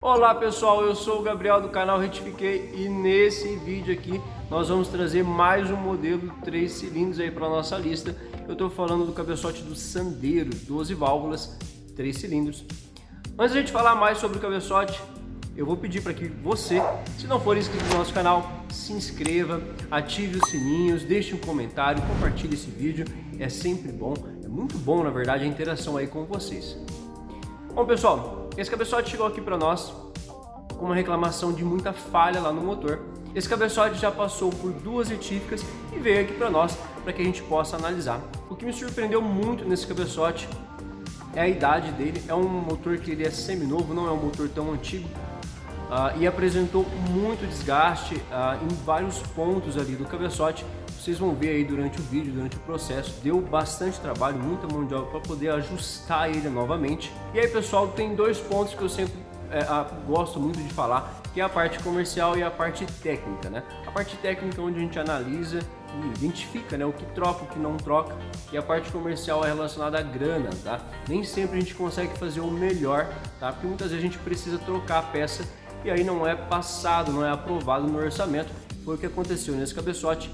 Olá pessoal, eu sou o Gabriel do canal Retifiquei e nesse vídeo aqui nós vamos trazer mais um modelo 3 cilindros aí para nossa lista. Eu estou falando do cabeçote do Sandero, 12 válvulas, 3 cilindros. Antes de a gente falar mais sobre o cabeçote, eu vou pedir para que você, se não for inscrito no nosso canal, se inscreva, ative os sininhos, deixe um comentário, compartilhe esse vídeo, é sempre bom, é muito bom na verdade a interação aí com vocês. Bom pessoal, esse cabeçote chegou aqui para nós com uma reclamação de muita falha lá no motor. Esse cabeçote já passou por duas retíficas e veio aqui para nós para que a gente possa analisar. O que me surpreendeu muito nesse cabeçote é a idade dele. É um motor que ele é semi-novo, não é um motor tão antigo e apresentou muito desgaste em vários pontos ali do cabeçote. Vocês vão ver aí durante o vídeo, durante o processo, deu bastante trabalho, muita mão de obra para poder ajustar ele novamente. E aí pessoal, tem dois pontos que eu sempre gosto muito de falar, que é a parte comercial e a parte técnica, né? A parte técnica é onde a gente analisa e identifica, né, o que troca, o que não troca, e a parte comercial é relacionada à grana, tá? Nem sempre a gente consegue fazer o melhor, tá? Porque muitas vezes a gente precisa trocar a peça e aí não é passado, não é aprovado no orçamento. Foi o que aconteceu nesse cabeçote.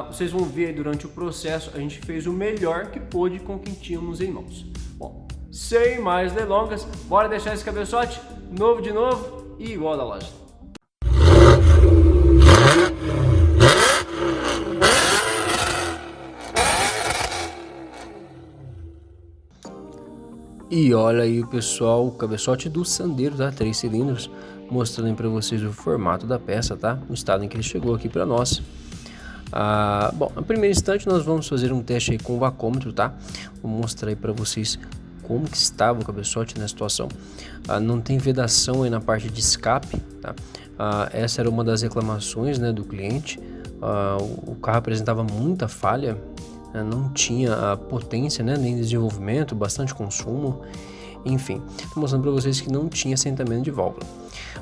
Vocês vão ver durante o processo, a gente fez o melhor que pôde com o que tínhamos em mãos. Bom, sem mais delongas, bora deixar esse cabeçote novo de novo e igual da loja. E olha aí pessoal, o cabeçote do Sandero, tá? 3 cilindros, mostrando para vocês o formato da peça, tá? O estado em que ele chegou aqui para nós. Bom, no primeiro instante nós vamos fazer um teste aí com o vacômetro, tá? Vou mostrar aí para vocês como que estava o cabeçote na situação. Não tem vedação aí na parte de escape, tá? Essa era uma das reclamações, né, do cliente. O carro apresentava muita falha, né? Não tinha potência, né, nem desenvolvimento, bastante consumo. Enfim, estou mostrando para vocês que não tinha assentamento de válvula.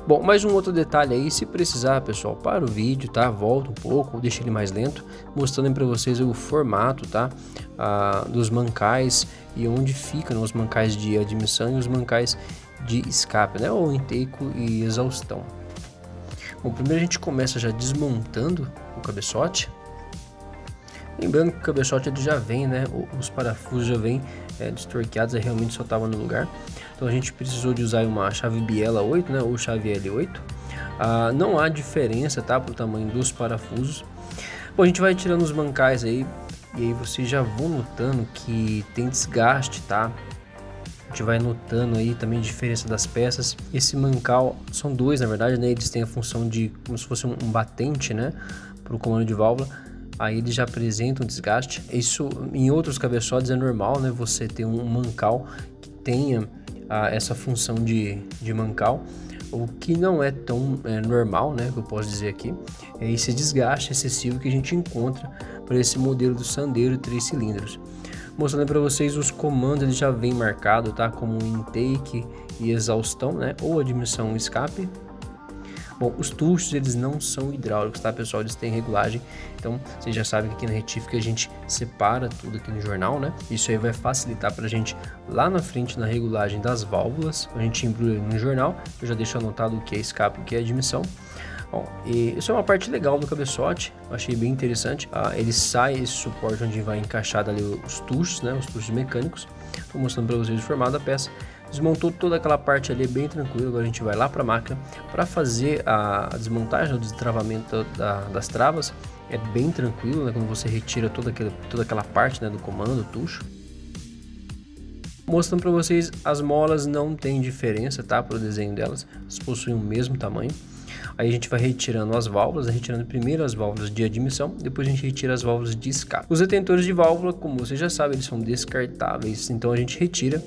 Bom, mais um outro detalhe aí, se precisar pessoal, para o vídeo, tá? Volta um pouco, deixa ele mais lento, mostrando para vocês o formato, tá? Dos mancais e onde ficam os mancais de admissão e os mancais de escape, né? Ou intake e exaustão. Bom, primeiro a gente começa já desmontando o cabeçote. Lembrando que o cabeçote ele já vem, né? Os parafusos já vêm destorqueados, realmente só estava no lugar. Então a gente precisou de usar uma chave Biela 8, né? Ou chave L8. Não há diferença, tá? Para o tamanho dos parafusos. Bom, a gente vai tirando os mancais aí. E aí vocês já vão notando que tem desgaste, tá? A gente vai notando aí também a diferença das peças. Esse mancal, são dois na verdade, né? Eles têm a função de como se fosse um batente, né? Para o comando de válvula. Aí ele já apresenta um desgaste. Isso em outros cabeçotes é normal, né? Você ter um mancal que tenha essa função de mancal. O que não é tão normal, né? Que eu posso dizer aqui é esse desgaste excessivo que a gente encontra para esse modelo do Sandero 3 cilindros. Mostrando para vocês os comandos, ele já vem marcado, tá? Como intake e exaustão, né? Ou admissão e escape. Bom, os tuchos eles não são hidráulicos, tá pessoal? Eles têm regulagem, então vocês já sabem que aqui na retífica a gente separa tudo aqui no jornal, né? Isso aí vai facilitar pra gente lá na frente na regulagem das válvulas. A gente embrulha no jornal, eu já deixo anotado o que é escape e o que é admissão. Bom, e isso é uma parte legal do cabeçote, eu achei bem interessante. Ele sai esse suporte onde vai encaixado ali os tuchos, né? Os tuchos mecânicos. Estou mostrando para vocês o formato da peça. Desmontou toda aquela parte ali bem tranquilo. Agora a gente vai lá para a máquina para fazer a desmontagem, o destravamento das travas. É bem tranquilo, né? Quando você retira toda aquela parte, né, do comando, do tucho. Mostrando para vocês, as molas não tem diferença, tá? Para o desenho delas, elas possuem o mesmo tamanho. Aí a gente vai retirando as válvulas, retirando primeiro as válvulas de admissão, depois a gente retira as válvulas de escape. Os retentores de válvula, como você já sabe, eles são descartáveis, então a gente retira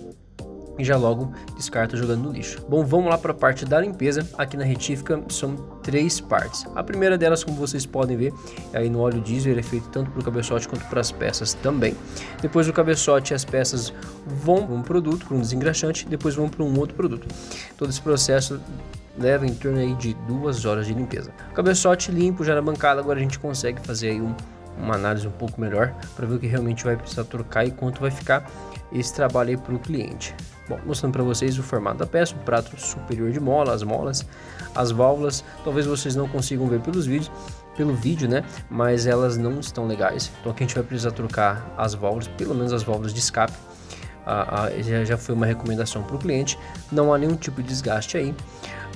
e já logo descarta jogando no lixo. Bom, vamos lá para a parte da limpeza. Aqui na retífica são 3 partes. A primeira delas, como vocês podem ver, aí no óleo diesel, ele é feito tanto para o cabeçote quanto para as peças também. Depois do cabeçote, as peças vão para um produto, para um desengraxante, depois vão para um outro produto. Todo esse processo leva em torno aí de 2 horas de limpeza. Cabeçote limpo já na bancada, agora a gente consegue fazer aí uma análise um pouco melhor para ver o que realmente vai precisar trocar e quanto vai ficar esse trabalho aí para o cliente. Bom, mostrando para vocês o formato da peça, o prato superior de mola, as molas, as válvulas. Talvez vocês não consigam ver pelo vídeo, né? Mas elas não estão legais. Então aqui a gente vai precisar trocar as válvulas, pelo menos as válvulas de escape. Já foi uma recomendação para o cliente. Não há nenhum tipo de desgaste aí.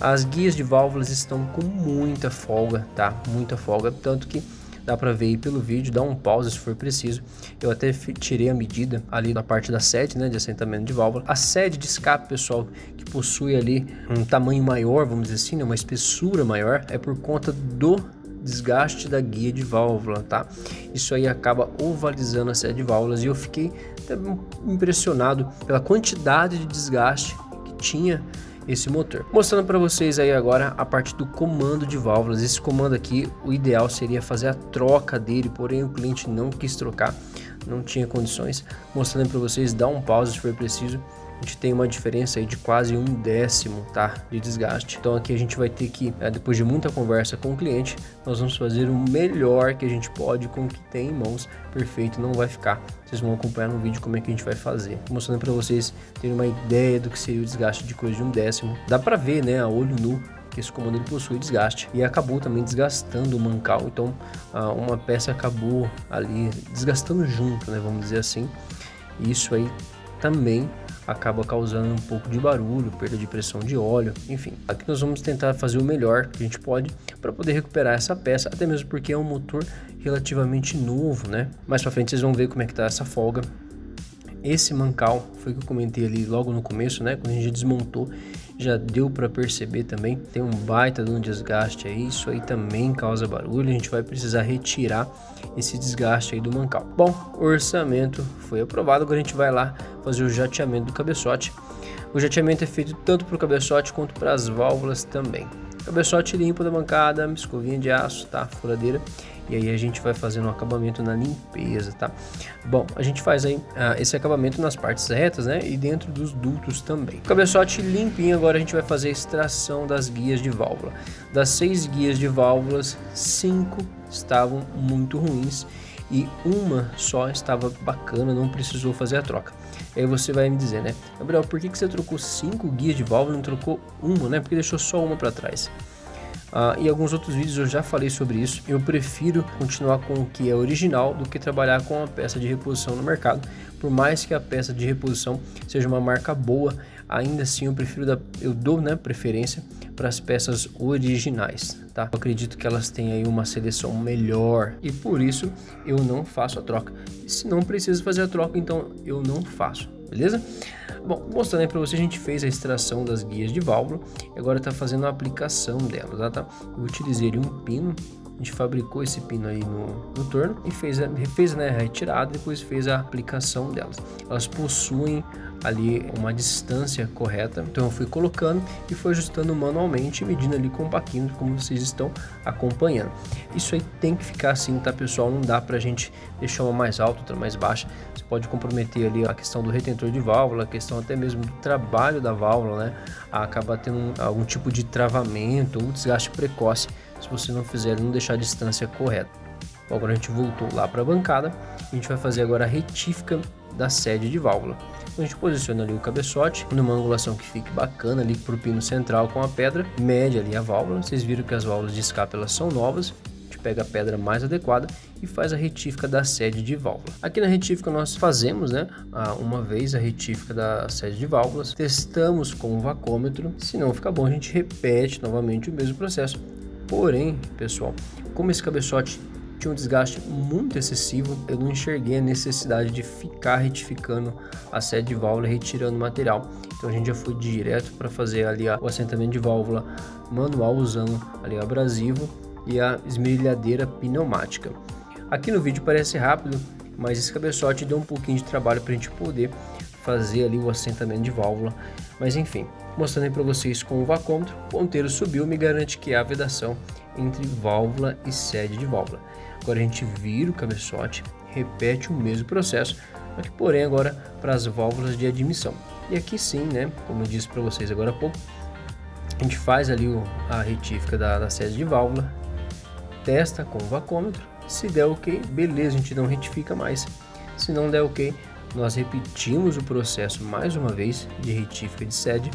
As guias de válvulas estão com muita folga, tá? Muita folga, tanto que dá para ver aí pelo vídeo, dá um pause se for preciso. Eu até tirei a medida ali na parte da sede, né, de assentamento de válvula. A sede de escape, pessoal, que possui ali um tamanho maior, vamos dizer assim, né, uma espessura maior, é por conta do desgaste da guia de válvula, tá? Isso aí acaba ovalizando a sede de válvulas e eu fiquei até impressionado pela quantidade de desgaste que tinha esse motor. Mostrando para vocês aí agora a parte do comando de válvulas. Esse comando aqui, o ideal seria fazer a troca dele, porém o cliente não quis trocar, não tinha condições. Mostrando para vocês, dá um pause se for preciso. A gente tem uma diferença aí de quase 1/10, tá, de desgaste. Então aqui a gente vai ter que, depois de muita conversa com o cliente, nós vamos fazer o melhor que a gente pode com o que tem em mãos. Perfeito, não vai ficar. Vocês vão acompanhar no vídeo como é que a gente vai fazer. Mostrando para vocês terem uma ideia do que seria o desgaste de coisa de 1/10. Dá para ver, né, a olho nu, que esse comando ele possui desgaste e acabou também desgastando o mancal. Então uma peça acabou ali desgastando junto, né, vamos dizer assim. E isso aí também acaba causando um pouco de barulho, perda de pressão de óleo, enfim. Aqui nós vamos tentar fazer o melhor que a gente pode para poder recuperar essa peça, até mesmo porque é um motor relativamente novo, né? Mais para frente vocês vão ver como é que tá essa folga. Esse mancal foi o que eu comentei ali logo no começo, né? Quando a gente desmontou, já deu para perceber também, tem um baita de um desgaste aí, isso aí também causa barulho, a gente vai precisar retirar esse desgaste aí do mancal. Bom, o orçamento foi aprovado, agora a gente vai lá fazer o jateamento do cabeçote. O jateamento é feito tanto para o cabeçote quanto para as válvulas também. Cabeçote limpo da bancada, escovinha de aço, tá? Furadeira. E aí a gente vai fazendo um acabamento na limpeza, tá? Bom, a gente faz aí esse acabamento nas partes retas, né? E dentro dos dutos também. Cabeçote limpinho, agora a gente vai fazer a extração das guias de válvula. Das 6 guias de válvulas, 5 estavam muito ruins e uma só estava bacana, não precisou fazer a troca. Aí você vai me dizer, né, Gabriel, por que você trocou 5 guias de válvula e não trocou uma, né? Porque deixou só uma para trás. Em alguns outros vídeos eu já falei sobre isso. Eu prefiro continuar com o que é original do que trabalhar com uma peça de reposição no mercado. Por mais que a peça de reposição seja uma marca boa, ainda assim eu dou, né, preferência para as peças originais, tá? Eu acredito que elas têm aí uma seleção melhor e por isso eu não faço a troca. E se não precisa fazer a troca, então eu não faço, beleza? Bom, mostrando aí para você, a gente fez a extração das guias de válvula e agora está fazendo a aplicação delas, tá? Eu utilizei ali um pino, a gente fabricou esse pino aí no torno e fez né, a retirada, depois fez a aplicação delas. Elas possuem ali uma distância correta, então eu fui colocando e fui ajustando manualmente, medindo ali com o paquímetro, como vocês estão acompanhando. Isso aí tem que ficar assim, tá, pessoal? Não dá pra gente deixar uma mais alta, outra mais baixa. Você pode comprometer ali a questão do retentor de válvula, a questão até mesmo do trabalho da válvula, né? Acabar tendo algum tipo de travamento ou desgaste precoce se você não fizer, não deixar a distância correta. Bom, agora a gente voltou lá para a bancada, a gente vai fazer agora a retífica da sede de válvula. Então a gente posiciona ali o cabeçote numa angulação que fique bacana ali pro pino central com a pedra, mede ali a válvula. Vocês viram que as válvulas de escape elas são novas. A gente pega a pedra mais adequada e faz a retífica da sede de válvula. Aqui na retífica nós fazemos, né, uma vez a retífica da sede de válvulas, testamos com o vacômetro. Se não ficar bom, a gente repete novamente o mesmo processo. Porém, pessoal, como esse cabeçote tinha um desgaste muito excessivo, eu não enxerguei a necessidade de ficar retificando a sede de válvula e retirando o material. Então a gente já foi direto para fazer ali o assentamento de válvula manual usando ali o abrasivo e a esmerilhadeira pneumática. Aqui no vídeo parece rápido, mas esse cabeçote deu um pouquinho de trabalho para a gente poder fazer ali o assentamento de válvula. Mas enfim, mostrando aí para vocês com o vacômetro, o ponteiro subiu, me garante que há vedação entre válvula e sede de válvula. Agora a gente vira o cabeçote, repete o mesmo processo, só que porém agora para as válvulas de admissão. E aqui sim, né, como eu disse para vocês agora há pouco, a gente faz ali a retífica da sede de válvula, testa com o vacômetro, se der ok, beleza, a gente não retifica mais. Se não der ok, nós repetimos o processo mais uma vez de retífica de sede,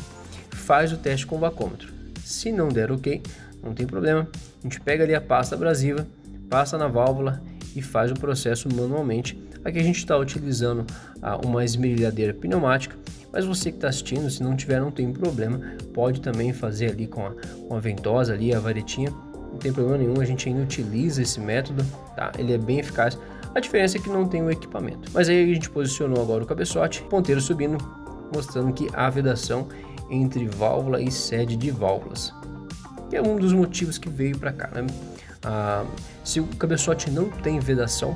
faz o teste com o vacômetro. Se não der ok, não tem problema, a gente pega ali a pasta abrasiva, passa na válvula e faz o processo manualmente. Aqui a gente está utilizando uma esmerilhadeira pneumática, mas você que está assistindo, se não tiver, não tem problema, pode também fazer ali com a ventosa ali, a varetinha, não tem problema nenhum, a gente ainda utiliza esse método, tá? Ele é bem eficaz, a diferença é que não tem o equipamento. Mas aí a gente posicionou agora o cabeçote, ponteiro subindo, mostrando que há vedação entre válvula e sede de válvulas, que é um dos motivos que veio para cá, né? Se o cabeçote não tem vedação,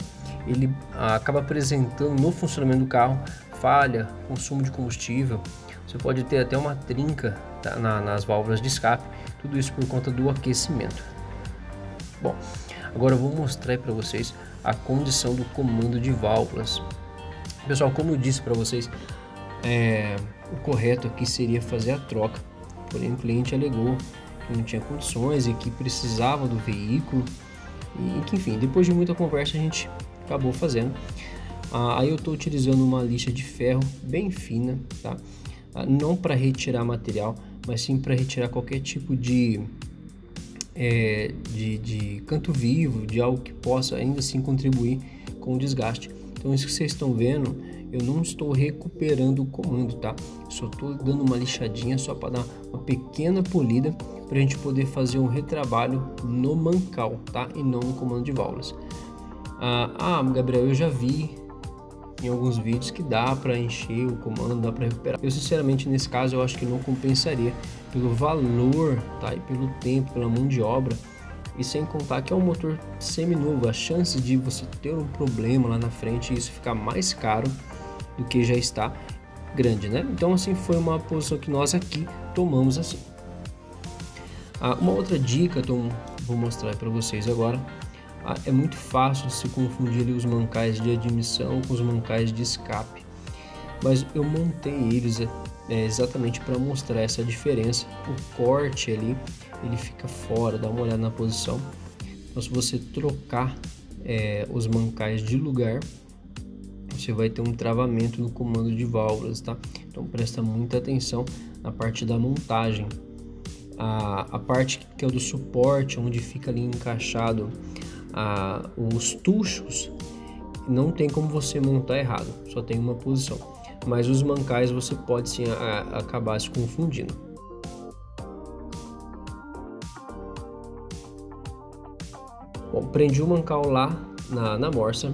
ele acaba apresentando no funcionamento do carro falha, consumo de combustível, você pode ter até uma trinca, tá, nas válvulas de escape, tudo isso por conta do aquecimento. Bom, agora eu vou mostrar para vocês a condição do comando de válvulas. Pessoal, como eu disse para vocês, o correto aqui seria fazer a troca, porém o cliente alegou que não tinha condições e que precisava do veículo e que, enfim, depois de muita conversa a gente acabou fazendo. Aí eu estou utilizando uma lixa de ferro bem fina, tá? Não para retirar material, mas sim para retirar qualquer tipo de canto vivo, de algo que possa ainda assim contribuir com o desgaste. Então isso que vocês estão vendo, eu não estou recuperando o comando, tá? Só estou dando uma lixadinha só para dar uma pequena polida para a gente poder fazer um retrabalho no mancal, tá? E não no comando de válvulas. Gabriel, eu já vi em alguns vídeos que dá para encher o comando, dá para recuperar. Eu sinceramente nesse caso eu acho que não compensaria pelo valor, tá? E pelo tempo, pela mão de obra, e sem contar que é um motor semi-novo, a chance de você ter um problema lá na frente e isso ficar mais caro do que já está grande, né? Então assim foi uma posição que nós aqui tomamos assim. Uma outra dica que eu vou mostrar para vocês agora. É muito fácil de se confundir ali os mancais de admissão com os mancais de escape, mas eu montei eles exatamente para mostrar essa diferença. O corte ali, ele fica fora, dá uma olhada na posição. Então se você trocar os mancais de lugar, você vai ter um travamento no comando de válvulas, tá? Então presta muita atenção na parte da montagem. A parte que é do suporte, onde fica ali encaixado os tuchos, não tem como você montar errado, só tem uma posição, mas os mancais você pode sim acabar se confundindo. Bom, prendi o mancal lá na morsa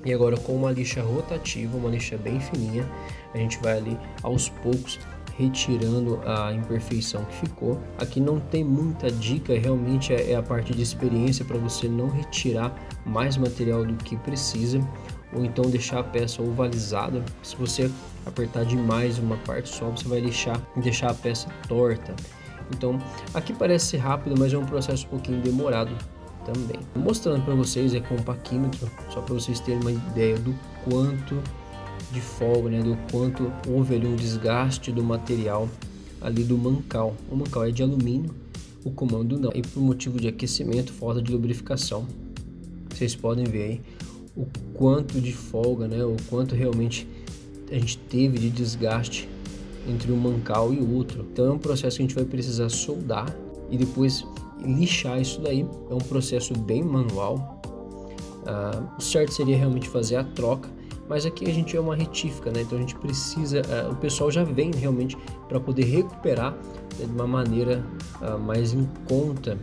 e agora com uma lixa rotativa, uma lixa bem fininha, a gente vai ali aos poucos retirando a imperfeição que ficou. Aqui não tem muita dica, realmente é a parte de experiência para você não retirar mais material do que precisa, ou então deixar a peça ovalizada. Se você apertar demais uma parte só, você vai deixar a peça torta. Então aqui parece ser rápido, mas é um processo um pouquinho demorado também. Mostrando para vocês com um paquímetro, só para vocês terem uma ideia do quanto de folga, né, do quanto houve ali um desgaste do material ali do mancal. O mancal é de alumínio, o comando não, e por motivo de aquecimento, falta de lubrificação, vocês podem ver aí o quanto de folga, né, o quanto realmente a gente teve de desgaste entre um mancal e o outro. Então é um processo que a gente vai precisar soldar e depois lixar isso daí. É um processo bem manual. O certo seria realmente fazer a troca, mas aqui a gente é uma retífica, né? Então a gente precisa, o pessoal já vem realmente para poder recuperar, né, de uma maneira mais em conta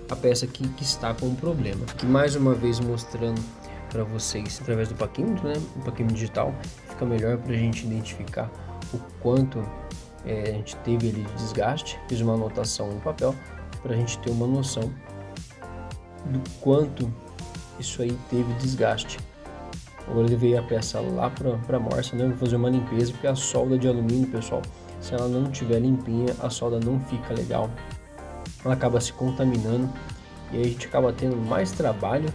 a peça que está com um problema. Aqui mais uma vez mostrando para vocês através do paquímetro, né? O paquímetro digital fica melhor para a gente identificar o quanto a gente teve ali de desgaste. Fiz uma anotação no papel para a gente ter uma noção do quanto isso aí teve desgaste. Agora eu levei a peça lá para a morsa, né? Vou fazer uma limpeza, porque a solda de alumínio, pessoal, se ela não estiver limpinha, a solda não fica legal, ela acaba se contaminando e aí a gente acaba tendo mais trabalho,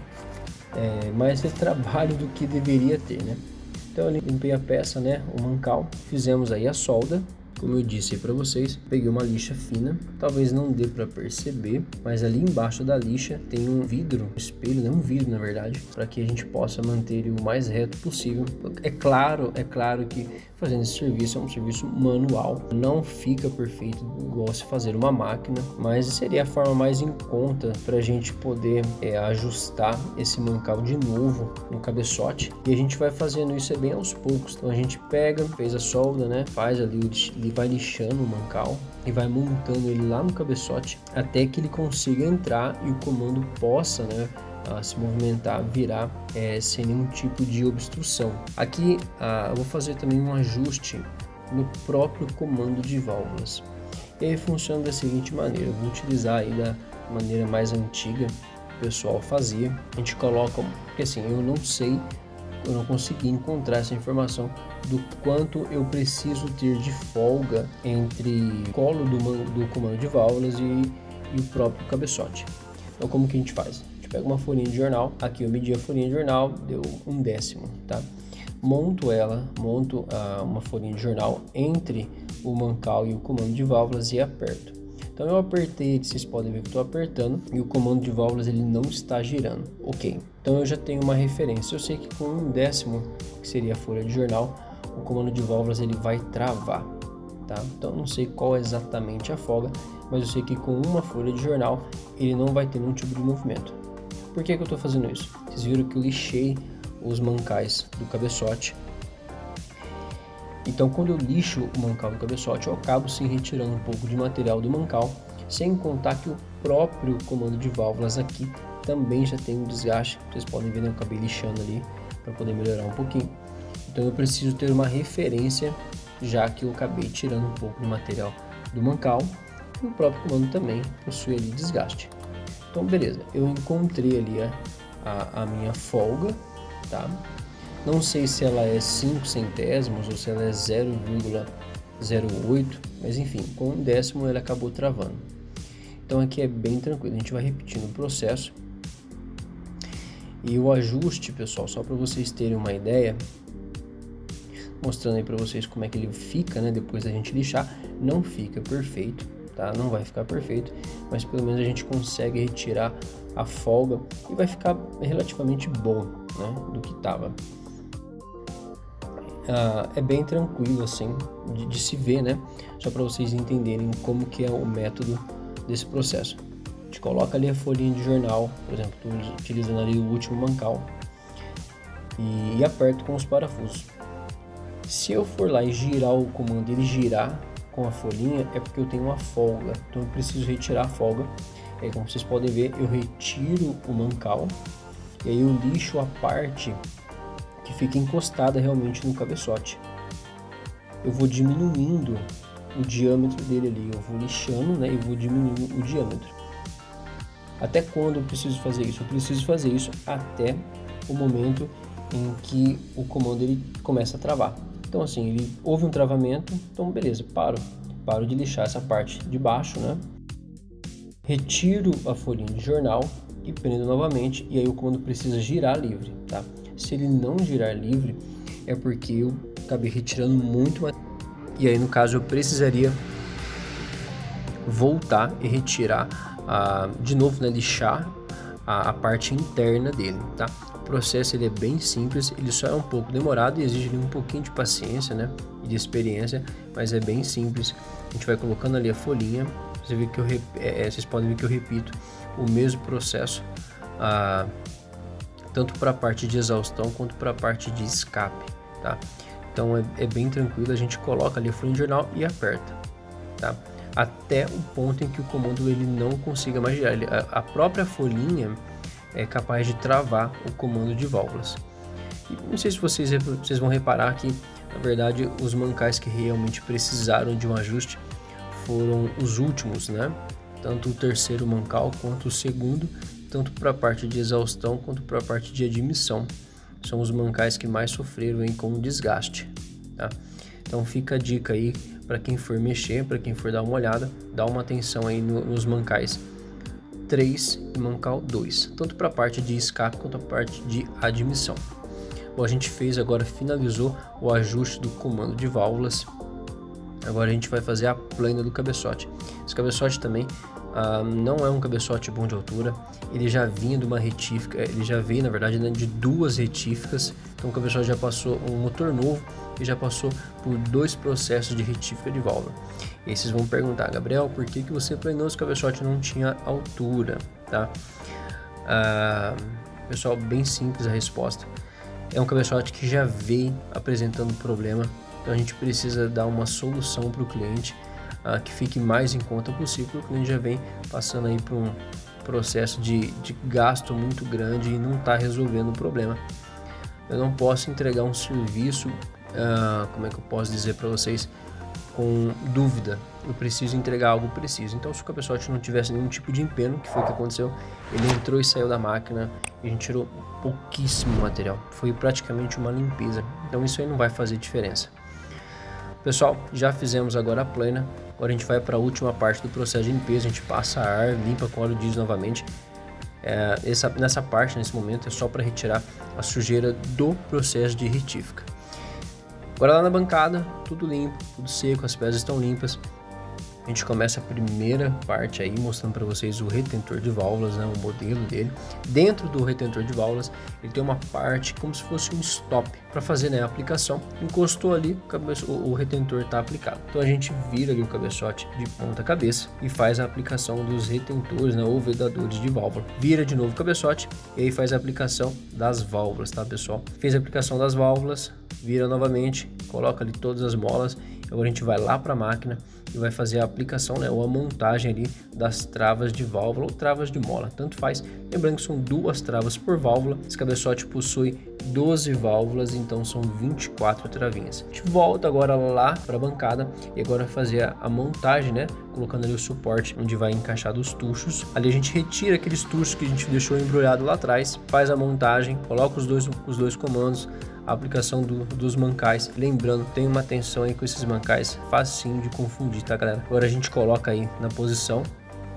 mais retrabalho do que deveria ter, né? Então eu limpei a peça, né? O mancal, fizemos aí a solda Como eu disse para vocês, peguei uma lixa fina, talvez não dê para perceber, mas ali embaixo da lixa tem um vidro, um espelho, não um vidro na verdade, para que a gente possa manter ele o mais reto possível. É claro que fazendo esse serviço é um serviço manual, não fica perfeito igual se fazer uma máquina, mas seria a forma mais em conta para a gente poder ajustar esse mancal de novo no cabeçote, e a gente vai fazendo isso bem aos poucos. Então a gente pega, fez a solda, né, faz ali, ele vai lixando o mancal e vai montando ele lá no cabeçote até que ele consiga entrar e o comando possa, né, se movimentar, virar sem nenhum tipo de obstrução. Aqui eu vou fazer também um ajuste no próprio comando de válvulas. E aí funciona da seguinte maneira: eu vou utilizar aí da maneira mais antiga que o pessoal fazia. A gente coloca, porque assim, eu não consegui encontrar essa informação do quanto eu preciso ter de folga entre o colo do comando de válvulas e o próprio cabeçote. Então como que a gente faz? A gente pega uma folhinha de jornal, aqui eu medi a folhinha de jornal, deu 1/10, tá? Monto uma folhinha de jornal entre o mancal e o comando de válvulas e aperto. Então eu apertei, vocês podem ver que estou apertando e o comando de válvulas ele não está girando. Ok, então eu já tenho uma referência. Eu sei que com 1/10, que seria a folha de jornal, o comando de válvulas ele vai travar, tá? Então eu não sei qual é exatamente a folga, mas eu sei que com uma folha de jornal ele não vai ter nenhum tipo de movimento. Por que eu estou fazendo isso? Vocês viram que eu lixei os mancais do cabeçote. Então quando eu lixo o mancal do cabeçote, eu acabo sim retirando um pouco de material do mancal, sem contar que o próprio comando de válvulas aqui também já tem um desgaste. Vocês podem ver, né? Eu acabei lixando ali para poder melhorar um pouquinho. Então eu preciso ter uma referência, já que eu acabei tirando um pouco de material do mancal e o próprio comando também possui ali desgaste. Então beleza, eu encontrei ali a minha folga, tá? Não sei se ela é 5 centésimos ou se ela é 0,08, mas enfim, com 1/10 ela acabou travando. Então aqui é bem tranquilo, a gente vai repetindo o processo. E o ajuste, pessoal, só para vocês terem uma ideia, mostrando aí para vocês como é que ele fica, né, depois da gente lixar, não fica perfeito, tá? Não vai ficar perfeito, mas pelo menos a gente consegue retirar a folga e vai ficar relativamente bom, né, do que estava. É bem tranquilo assim de se ver, né? Só para vocês entenderem como que é o método desse processo. A gente coloca ali a folhinha de jornal, por exemplo, estou utilizando ali o último mancal e aperto com os parafusos. Se eu for lá e girar o comando, ele girar com a folhinha, é porque eu tenho uma folga, então eu preciso retirar a folga. E aí, como vocês podem ver, eu retiro o mancal e aí eu lixo a parte que fica encostada realmente no cabeçote. Eu vou diminuindo o diâmetro dele ali, eu vou lixando, né, e vou diminuindo o diâmetro. Até quando eu preciso fazer isso? Eu preciso fazer isso até o momento em que o comando ele começa a travar. Então assim, houve um travamento, então beleza, paro de lixar essa parte de baixo, né? Retiro a folhinha de jornal e prendo novamente, e aí o comando precisa girar livre, tá? Se ele não girar livre, é porque eu acabei retirando muito mais. E aí, no caso, eu precisaria voltar e retirar, de novo, né, lixar a parte interna dele, tá? O processo ele é bem simples, ele só é um pouco demorado e exige um pouquinho de paciência, né, e de experiência, mas é bem simples. A gente vai colocando ali a folhinha, vocês podem ver que eu repito o mesmo processo, tanto para a parte de exaustão quanto para a parte de escape, tá? Então é bem tranquilo, a gente coloca ali a folhinha de jornal e aperta, tá? Até o ponto em que o comando ele não consiga mais girar. A própria folhinha é capaz de travar o comando de válvulas. E não sei se vocês vão reparar que, na verdade, os mancais que realmente precisaram de um ajuste foram os últimos, né? Tanto o terceiro mancal quanto o segundo, tanto para a parte de exaustão quanto para a parte de admissão. São os mancais que mais sofreram aí com o desgaste, tá? Então fica a dica aí para quem for mexer, para quem for dar uma olhada, dá uma atenção aí nos mancais 3 e mancal 2, tanto para a parte de escape quanto a parte de admissão. Bom, a gente fez agora, finalizou o ajuste do comando de válvulas. Agora a gente vai fazer a plana do cabeçote. Esse cabeçote também não é um cabeçote bom de altura, ele já vinha de uma retífica, ele já veio na verdade de 2 retíficas, então o cabeçote já passou um motor novo e já passou por 2 processos de retífica de válvula. E aí vocês vão perguntar, Gabriel, por que você planeou esse cabeçote não tinha altura, tá? Pessoal, bem simples a resposta. É um cabeçote que já veio apresentando problema, então a gente precisa dar uma solução para o cliente que fique mais em conta possível, porque o cliente já vem passando aí por um processo de gasto muito grande e não está resolvendo o problema. Eu não posso entregar um serviço, como é que eu posso dizer para vocês, com dúvida. Eu preciso entregar algo preciso. Então, se o cabeçote não tivesse nenhum tipo de empeno, que foi o que aconteceu, ele entrou e saiu da máquina e a gente tirou pouquíssimo material. Foi praticamente uma limpeza. Então, isso aí não vai fazer diferença. Pessoal, já fizemos agora a plana. Agora a gente vai para a última parte do processo de limpeza. A gente passa ar, limpa com óleo diesel novamente. Nessa parte, nesse momento, é só para retirar a sujeira do processo de retífica. Agora lá na bancada, tudo limpo, tudo seco, as peças estão limpas. A gente começa a primeira parte aí mostrando para vocês o retentor de válvulas, né, o modelo dele. Dentro do retentor de válvulas, ele tem uma parte como se fosse um stop para fazer, né, a aplicação. Encostou ali, o retentor está aplicado. Então a gente vira ali o cabeçote de ponta cabeça e faz a aplicação dos retentores, né, ou vedadores de válvula. Vira de novo o cabeçote e aí faz a aplicação das válvulas, tá, pessoal? Fez a aplicação das válvulas, vira novamente, coloca ali todas as molas. Agora a gente vai lá para a máquina e vai fazer a aplicação, né, ou a montagem ali das travas de válvula ou travas de mola, tanto faz. Lembrando que são 2 travas por válvula. Esse cabeçote possui 12 válvulas, então são 24 travinhas. A gente volta agora lá para a bancada e agora fazer a montagem, né, colocando ali o suporte onde vai encaixar os tuchos. Ali a gente retira aqueles tuchos que a gente deixou embrulhado lá atrás, faz a montagem, coloca os dois comandos, a aplicação dos mancais. Lembrando, tem uma atenção aí com esses mancais, facinho de confundir, tá, galera? Agora a gente coloca aí na posição,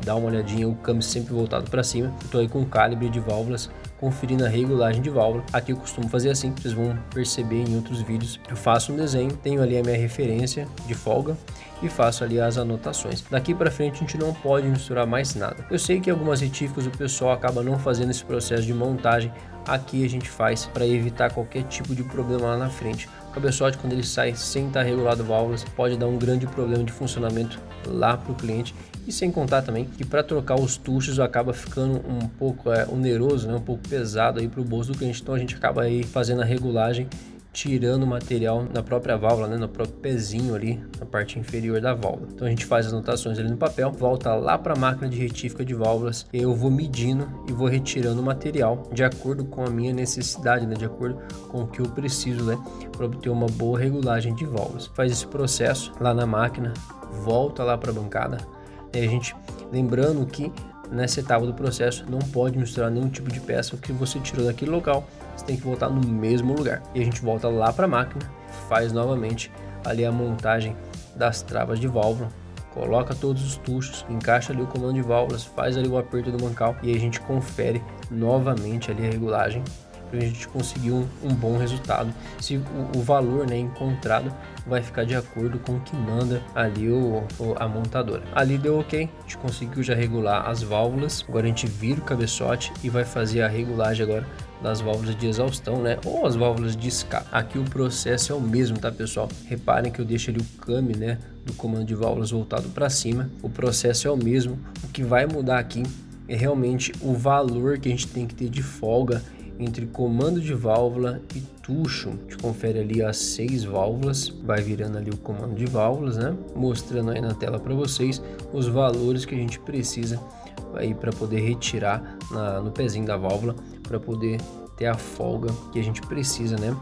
dá uma olhadinha, o câmbio sempre voltado para cima. Eu tô aí com o calibre de válvulas, conferindo a regulagem de válvula. Aqui eu costumo fazer assim, vocês vão perceber em outros vídeos. Eu faço um desenho, tenho ali a minha referência de folga e faço ali as anotações. Daqui para frente a gente não pode misturar mais nada. Eu sei que algumas retíficas o pessoal acaba não fazendo esse processo de montagem. Aqui a gente faz para evitar qualquer tipo de problema lá na frente. O cabeçote, quando ele sai sem estar regulado válvulas, pode dar um grande problema de funcionamento lá para o cliente. E sem contar também que para trocar os tuchos acaba ficando um pouco oneroso, né? Um pouco pesado aí para o bolso do cliente. Então a gente acaba aí fazendo a regulagem, tirando o material na própria válvula, né, no próprio pezinho ali, na parte inferior da válvula. Então a gente faz as anotações ali no papel, volta lá para a máquina de retífica de válvulas e eu vou medindo e vou retirando o material de acordo com a minha necessidade, né, de acordo com o que eu preciso, né, para obter uma boa regulagem de válvulas. Faz esse processo lá na máquina, volta lá para a bancada e a gente, lembrando que nessa etapa do processo não pode misturar nenhum tipo de peça. O que você tirou daquele local, você tem que voltar no mesmo lugar. E a gente volta lá para a máquina, faz novamente ali a montagem das travas de válvula, coloca todos os tuchos, encaixa ali o comando de válvulas, faz ali o aperto do mancal e aí a gente confere novamente ali a regulagem para a gente conseguir um bom resultado. Se o valor, né, encontrado vai ficar de acordo com o que manda ali a montadora. Ali deu ok, a gente conseguiu já regular as válvulas. Agora a gente vira o cabeçote e vai fazer a regulagem agora das válvulas de exaustão, né, ou as válvulas de escape. Aqui o processo é o mesmo, tá, pessoal? Reparem que eu deixo ali o came, né, do comando de válvulas voltado para cima. O processo é o mesmo. O que vai mudar aqui é realmente o valor que a gente tem que ter de folga entre comando de válvula e tucho. A gente confere ali as 6 válvulas, vai virando ali o comando de válvulas, né? Mostrando aí na tela para vocês os valores que a gente precisa aí para poder retirar no pezinho da válvula, para poder ter a folga que a gente precisa, né?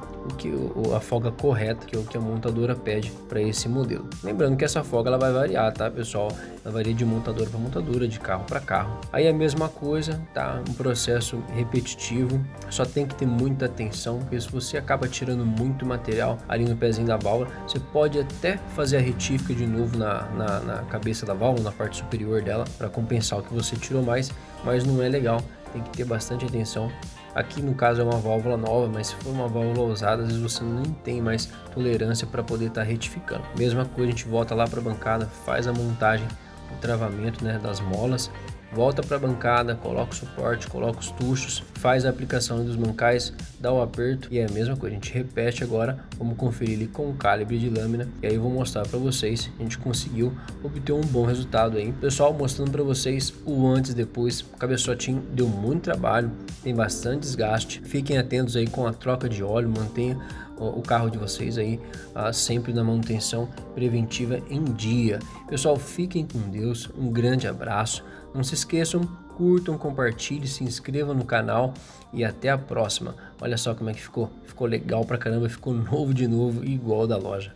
A folga correta, que é o que a montadora pede para esse modelo. Lembrando que essa folga ela vai variar, tá, pessoal? Ela varia de montadora para montadora, de carro para carro. Aí a mesma coisa, tá? Um processo repetitivo, só tem que ter muita atenção, porque se você acaba tirando muito material ali no pezinho da válvula, você pode até fazer a retífica de novo na cabeça da válvula, na parte superior dela, para compensar o que você tirou mais, mas não é legal. Tem que ter bastante atenção. Aqui no caso é uma válvula nova, mas se for uma válvula usada, às vezes você nem tem mais tolerância para poder estar retificando. Mesma coisa, a gente volta lá para a bancada, faz a montagem, o travamento, né, das molas, volta para a bancada, coloca o suporte, coloca os tuchos, faz a aplicação dos mancais, dá o aperto e é a mesma coisa. A gente repete agora, vamos conferir ali com o calibre de lâmina e aí eu vou mostrar para vocês, a gente conseguiu obter um bom resultado aí. Pessoal, mostrando para vocês o antes e depois. O cabeçotinho deu muito trabalho, tem bastante desgaste. Fiquem atentos aí com a troca de óleo, mantenha o carro de vocês aí sempre na manutenção preventiva em dia. Pessoal, fiquem com Deus, um grande abraço, não se esqueçam, curtam, compartilhem, se inscrevam no canal e até a próxima. Olha só como é que ficou legal pra caramba, ficou novo de novo, igual da loja.